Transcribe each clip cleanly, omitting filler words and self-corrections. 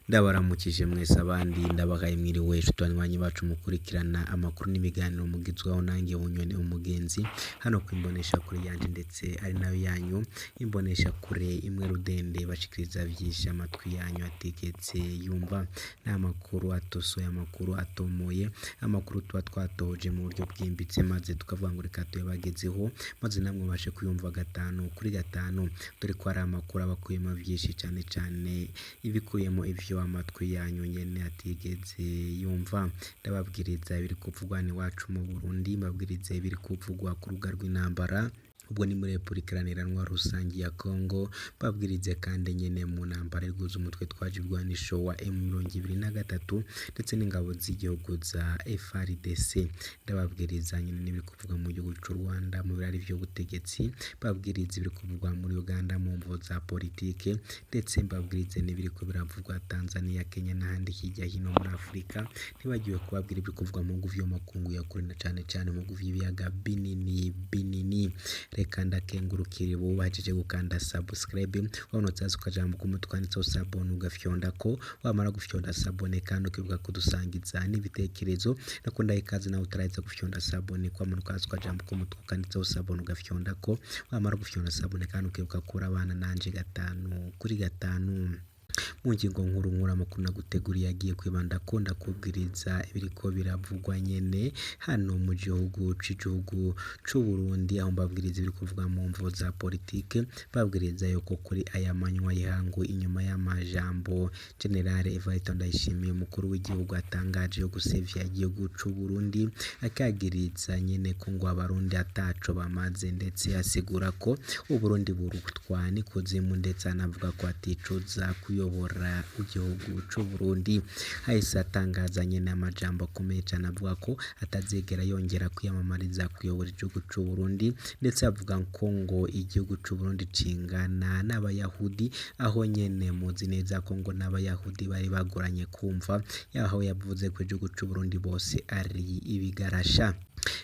Ndabaramukije mwese abandi ndabahaye mwiriwe shitwanwanyi bacu mukurikirana amakuru n'ibiganiro mugizwaho nange Bunyoni umugenzi hano kwimbonesha kure yanje ndetse ari nayo yanyu imbonesha kure imwe rudende bashikiriza vyinshi amatwi yanyu ategetse yumva n'amakuru atosoye amakuru atomoye amakuru tuba twatoje mu buryo bwimbitse maze tukavuga ngo reka tuyabagezeho maze namwe bashe kuyumva gatanu kuri gatanu dore ko ari amakuru abakuyemo vyinshi cane ibikuyemo ivyo amatwi yanyu nyene atigeze yumva ndababwiriza ibiri kuvugwa ni wacu mu Burundi mbabwiriza ibiri kuvugwa ku rubuga rw'intambara ubwo ni muri Republika Iharanira Rusangi ya Kongo babwirize kandi nyene mu ntambara iguze umutwe twaje ibigwanisho wa M23 ndetse n'ingabo z'igihugu za FARDC ndababwiriza nyene n'ibiri kuvugwa mu gihugu cy'u Rwanda mu birari vyo butegetsi babwiriza ibiri kuvugwa muri Uganda mu mvo za politike ndetse mbabwirize n'ibiri ko biravugwa Tanzania Kenya n'ahandi hirya hino muri Afrika ntibagiwe kubabwira ibiri kuvugwa mu nguvu yo makungu ya kure na cane mu nguvu y'ibiyaga binini reka ndakengurukire bo bajeje gukanda subscribe wabonotse ukajambo kumutwanditse sabone ugafyonda ko wamara gufyonda sabone kandi ukivuga kudusangiza n'ibitekerezo nakunda ikaze nawe utaraza gufyonda sabone kwa manuka ukajambo kumutwanditse sabone ugafyonda ko wamara gufyonda sabone kandi ukivuga kura abana nanje gatanu kuri gatanu mu ngingo nkuru amakuru naguteguriye yagiye kwibanda ko ndakubwiriza ibiriko biravugwa nyene hano mu gihugu c'u Burundi aho mbabwiriza ibiri kuvuga mu mvo za politike babwiriza yuko kuri aya manywa yihangu inyuma y'amajambo General Evariste Ndayishimiye umukuru w'igihugu atangaje yo gusevya igihugu c'u Burundi akagiriza nyene ko ngo abarundi ataco bamaze ndetse asigura ko u Burundi burutwani kuzimu ndetse anavuga ko aticuza kuyobora igihugu c'u Burundi hahise atangazanye n'amajambo akomeye cyane avuga ko atazegera yongera kwiyamamariza kuyobora igihugu c'u Burundi ndetse avuga ko ngo igihugu c'u Burundi cingana n'abayahudi aho nyene muzi neza ko ngo n'abayahudi bari bagoranye kumva yaho yavuze ko igihugu c'u Burundi bose ari ibigarasha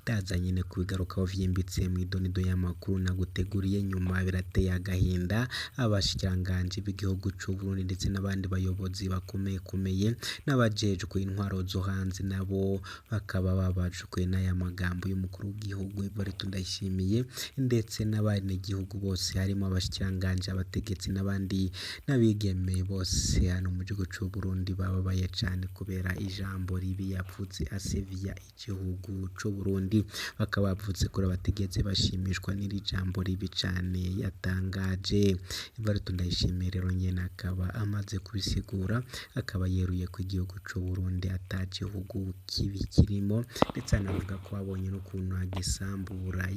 ndaza nyene kubigarukaho vyimbitse mu idonido y'amakuru naguteguriye nyuma birateye agahinda abashikiranganje b'igihugu c'u Burundi ndetse n'abandi bayobozi bakomeye n'abajejwe intwaro zo hanze nabo bakaba babajwe n'aya magambo y'umukuru w'igihugu Evariste Ndayishimiye ndetse n'abandi igihugu bose harimo abashikiranganje abategetsi n'abandi n'abigeme bose hano mu gihugu c'u Burundi bababaye cyane kubera ijambo ribi yavuze asevya igihugu c'u Burundi bakaba bavuze ko abategetsi bashimishwa n'iri jambo ribi cyane yatangaje Evariste Ndayishimiye rero nyene akaba amaze kubisigura akaba yeruye ku igihugu c'u Burundi atagihugu kibi kirimo ndetse anavuga ko abonye n'ukuntu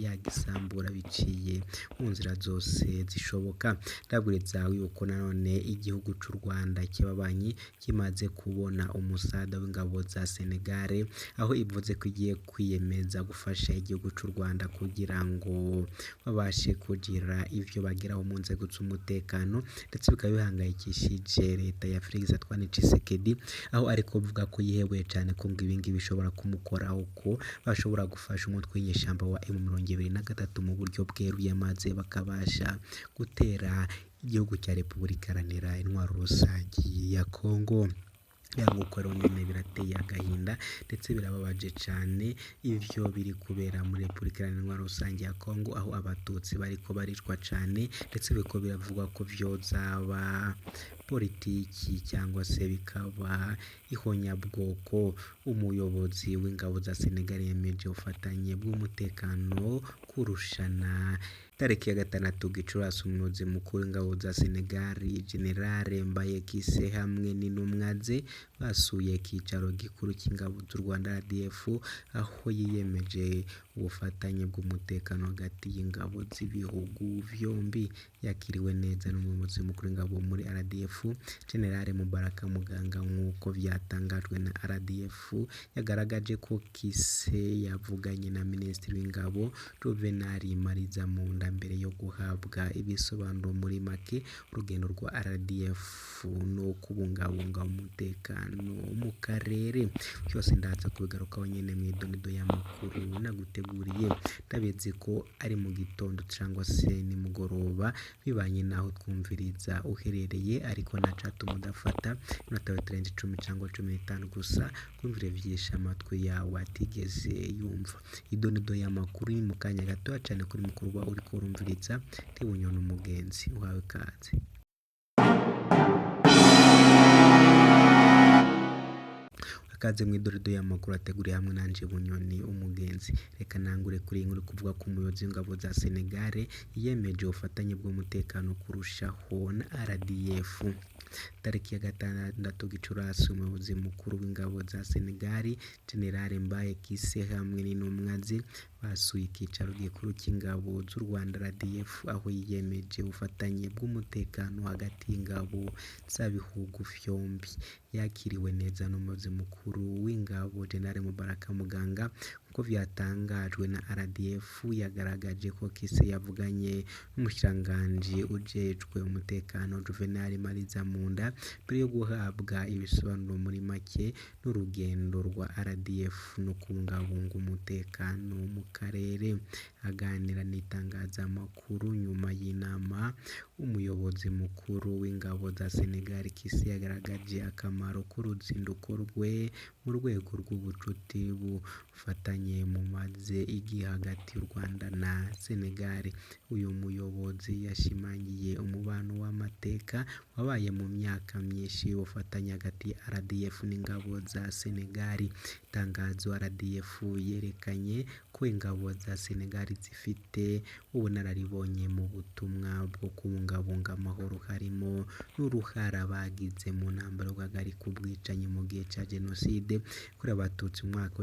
yagisambura biciye mu nzira zose zishoboka ndabwiriza yuko nanone igihugu c'u Rwanda kibabanyi kimaze kubona umusada w'ingabo za Senegal aho ivuze ko igiye kwiyemeza gufasha igihugu c'u Rwanda kugira ngo babashe kugira ivyo bageraho mu nzego z'umutekano ndetse bikaba bihangayikishije leta ya Felix Antoine Tshisekedi aho ariko bivuga ko yihebeye cyane ko ngo ibingi bishobora kumukoraho ko bashobora gufasha umutwe w'inyeshamba wa M23 mu buryo bweruye maze bakabasha gutera igihugu cya Republika Iharanira Rusangi ya Kongo yangukoro nyene birateye agahinda ndetse birababaje cyane ivyo biri kubera muri Republika Iharanira Rusangi ya Kongo aho abatutsi bariko baricwa cyane ndetse biko biravugwa ko vyozaba politiki cyangwa se bikaba ihonyabwoko umuyobozi w'ingabo za Senegal yemeje ufatanye bw'umutekano kurushana tariki ya 6 Gicurasi umuyobozi mukuru w'ingabo za Senegal General Mbaye Kise hamwe n'intumwaze basuye ikicaro gikuru cy'ingabo z'u Rwanda RDF aho yiyemeje ubufatanye bw'umutekano hagati y'ingabo z'ibihugu vyombi yakiriwe neza n'umuyobozi mukuru w'ingabo muri RDF General Mubaraka Muganga nk'uko vyatangajwe na RDF yagaragaje ko Kise yavuganye na Minisitiri w'Ingabo Juvenal Mariza Munda mbere yo guhabwa ibisobanuro muri make urugendo rwa RDF no kubungabunga umutekano mu karere byose ndaza kubigarukaho nyene mu idonido y'amakuru naguteguriye. Ndabizi ko ari mu gitondo cyangwa se nimugoroba bibanye naho twumviriza uherereye, ariko nacatuma udafata iminota itarenze 10 cyangwa 15 gusa kumvira vyisha amatwi yawe atigeze yumva. Idonido y'amakuru ni mu kanya gato cyane kuri mukurwa uri kurumviriza Bunyoni umugenzi. Uhawe kaze. Kaze mu idonido y'amakuru ateguriye hamwe nanje Bunyoni umugenzi. Reka nangure kuri inkuru kuvuga ko umuyobozi w'ingabo za Senegal yemeje ubufatanye bw'umutekano kurushaho na RDF. Tariki ya 6 Gicurasi umuyobozi mukuru w'ingabo za Senegal General Mbaye Kise hamwe n'intumwa ze basuye ikicaro gikuru cy'ingabo z'u Rwanda RDF, aho yiyemeje ubufatanye bw'umutekano hagati y'ingabo z'abihugu vyombi. Yakiriwe neza n'umuyobozi mukuru w'ingabo General Mubaraka Muganga uko vyatangajwe na RDF. Yagaragaje ko Kise yavuganye n'umushikiranganji ujejwe umutekano Juvenal Mariza Munda mbere yo guhabwa ibisobanuro muri make n'urugendo rwa RDF no kubungabunga umutekano mu karere. Aganira n'itangazamakuru nyuma y'inama, umuyobozi mukuru w'ingabo za Senegal Kise yagaragaje akamaro k'uruzinduko rwe mu rwego rw'ubucuti bufatanye mu maze igihe hagati y'u Rwanda na Senegal. Uyu muyobozi yashimangiye umubano w'amateka wabaye mu myaka myinshi ubufatanye hagati ya RDF n'ingabo za Senegal. Itangazo RDF yerekanye ko ingabo za Senegal zifite ubunararibonye mu butumwa bwo kubungabunga amahoro, harimo n'uruhara bagize mu ntambara guhagarika ubwicanyi mu gihe cya Jenoside kuri abatutsi mu mwaka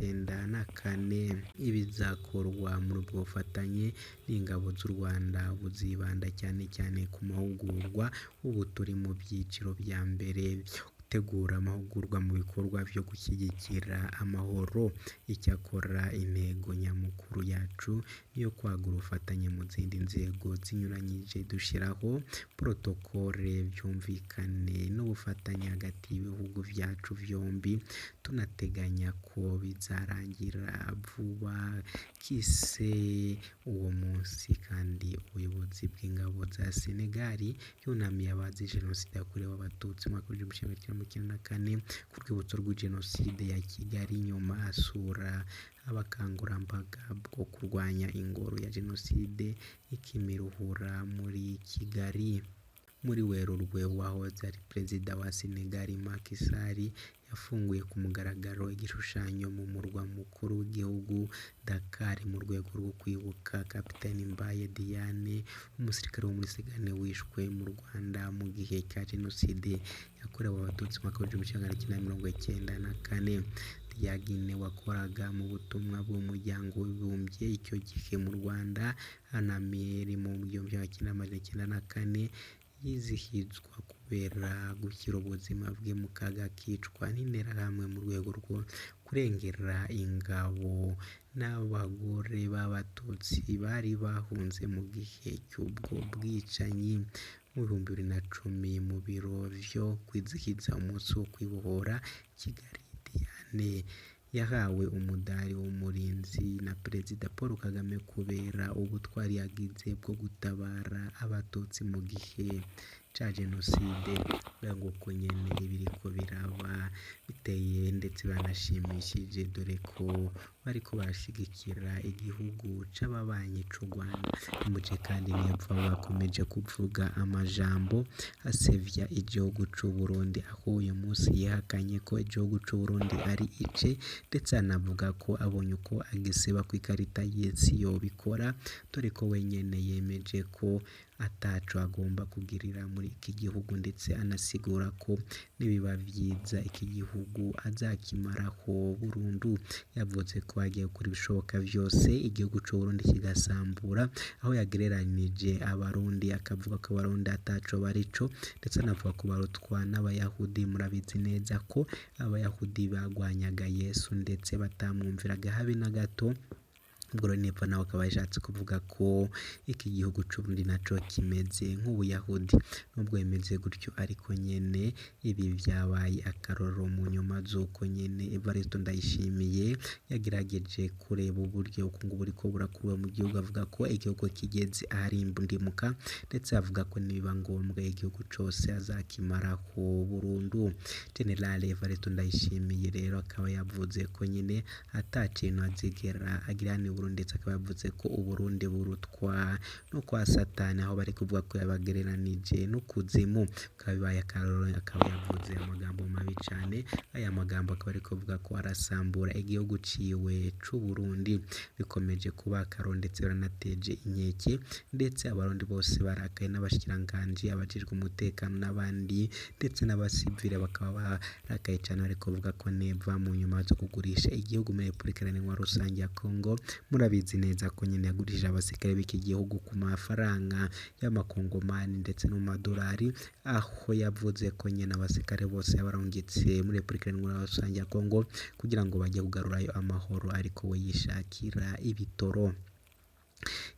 w'1994. Ibizakorwa muri ubwo bufatanye n'ingabo z'u Rwanda buzibanda cyane cyane ku mahugurwa. Ubu turi mu byiciro bya mbere gutegura amahugurwa mu bikorwa byo gushyigikira amahoro. Icyakora intego nyamukuru yacu niyo kwagura ubufatanye mu zindi nzego zinyuranyije, dushyiraho protokole byumvikane n'ubufatanye hagati y'ibihugu byacu byombi. Tunateganya ko bizarangira vuba. Kise uwo munsi kandi ubuyobozi bw'ingabo za Senegal yunamiye abazize Jenoside yakorewe abatutsi mu mwaka w'1994 ku rwibutso rwa Jenoside ya Kigali. Nyuma asura abakangurambaga bwo kurwanya ingoro ya Jenoside ikimiruhura muri Kigali. Muri Werurwe wahoze ari perezida wa Senegal Macky Sall yafunguye ku mugaragaro igishushanyo mu murwa mukuru w'igihugu Dakar mu rwego rwo kwibuka Kapiteni Mbaye Diagne, umusirikare wo muri Senegal wishwe mu Rwanda mu gihe cya Jenoside yakorewe abatutsi mu mwaka w'1994. Diagne wakoraga mu butumwa bw'umuryango w'abibumbye icyo gihe mu Rwanda anamiri mu 1994 yizihizwa kubera gushyira ubuzima bwe mu kaga akicwa n'interahamwe mu rwego rwo kurengera ingabo n'abagore b'abatutsi bari bahunze mu gihe cy'ubwo bwicanyi. Mu 2010 mu biro byo kwizihiza umunsi wo kwibohora Kigali, Diagne yahawe umudari w'umurinzi na Perezida Paul Kagame kubera ubutwari yagize bwo gutabara abatutsi mu gihe cya Jenoside. Nguko nyene ibiriko biraba biteye ndetse banashimishije, dore ko bariko barashigikira igihugu c'ababanyi c'u Rwanda. Umuce kandi nepfo bakomeje kuvuga amajambo asevya igihugu c'u Burundi, aho uyu munsi yihakanye ko igihugu c'u Burundi ari ice, ndetse anavuga ko abonye uko agisiba ku ikarita y'isi yobikora, dore ko wenyene yemeje ko ataco agomba kugirira muri iki gihugu, ndetse anasigura ko nibiba vyiza iki gihugu azakimaraho burundu. Yavuze ko agiye gukora ibishoboka vyose igihugu c'u Burundi kigasambura, aho yagereranije abarundi akavuga ko abarundi ataco barico, ndetse anavuga ko barutwa n'abayahudi. Murabizi neza ko abayahudi bagwanyaga Yesu ndetse batamwumviraga habe na gato, ubwo rero nepfo nawe akaba yashatse kuvuga ko iki gihugu c'Uburundi naco kimeze nk'Ubuyahudi nubwo bimeze gutyo ariko nyene ibi vyabaye akarorero mu nyuma z'uko nyene Evariste Ndayishimiye yagerageje kureba uburyo ubukungu buriko burakurwa mu gihugu avuga ko igihugu kigeze aharimbuka ndetse avuga ko nibiba ngombwa igihugu cose azakimaraho burundu. General Evariste Ndayishimiye rero akaba yavuze ko nyene ata kintu azigera agira ndetse akaba yavuze ko Uburundi burutwa no kwa Satani aho bari kuvuga ko yabagereranije no kuzimu kabibaye akarorero akaba yavuze amagambo mabi cane aya magambo akaba ari kuvuga ko arasambura igihugu ciwe c'Uburundi bikomeje kuba akarorero ndetse baranateje inkeke ndetse abarundi bose barakaye n'abashikiranganje abajejwe umutekano n'abandi ndetse n'abasivile bakaba barakaye cane bari kuvuga ko neva mu nyuma zo kugurisha igihugu muri Republika Iharanira Rusange ya Congo murabizi neza ko nyene yagurishije abasirikare b'iki gihugu ku mafaranga y'amakongomani ndetse no mu madolari aho yavuze ko nyene abasirikare bose yabarungitse muri Republika Iharanira Rusange ya Congo kugira ngo bajye kugarurayo amahoro ariko we yishakira ibitoro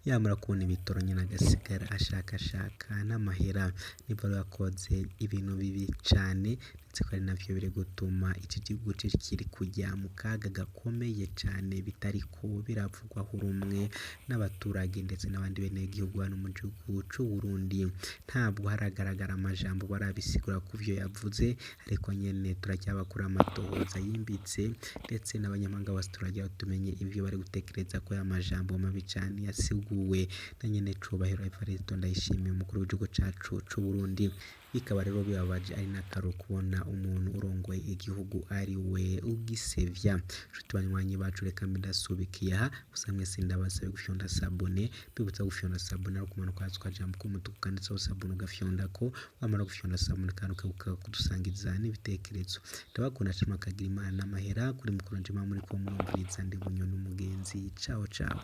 yamara kubona ibitoro nyine agasigara ashakashaka n'amahera niba yakoze ibintu bibi cane ndetse kandi navyo biri gutuma iki gihugu kiri kujya mu kaga gakomeye cane bitariko biravugwaho rumwe n'abaturage ndetse n'abandi bene igihugu hano mu gihugu c'Uburundi ntabwo haragaragara amajambo barabisigura kuvyo yavuze ariko nyene turacyabakura amatohoza yimbitse ndetse n'abanyamahanga bose turajya tumenye ivyo bari gutekereza ko ya majambo mabi cane yasiguwe na nyene cubahiro Evariste Ndayishimiye umukuru w'igihugu cacu c'Uburundi bikaba rero bibabaje ari nakaro kubona umuntu urongoye igihugu ari we ugisevya. Nshuti banywanyi bacu reka mbidasubikiye aha gusa mwese ndabasabe gufyonda sabone bibutsa gufyonda sabone ari kumanuka hasi ukajambo k'umutuku kanditseho sabone ugafyonda ko wamara gufyonda sabone kandi ukibuka kudusangiza n'ibitekerezo ndabakunda cyane akagira Imana n'amahera kuri mukuru njema muri ko murumviriza ndi Bunyoni umugenzi ciao ciao.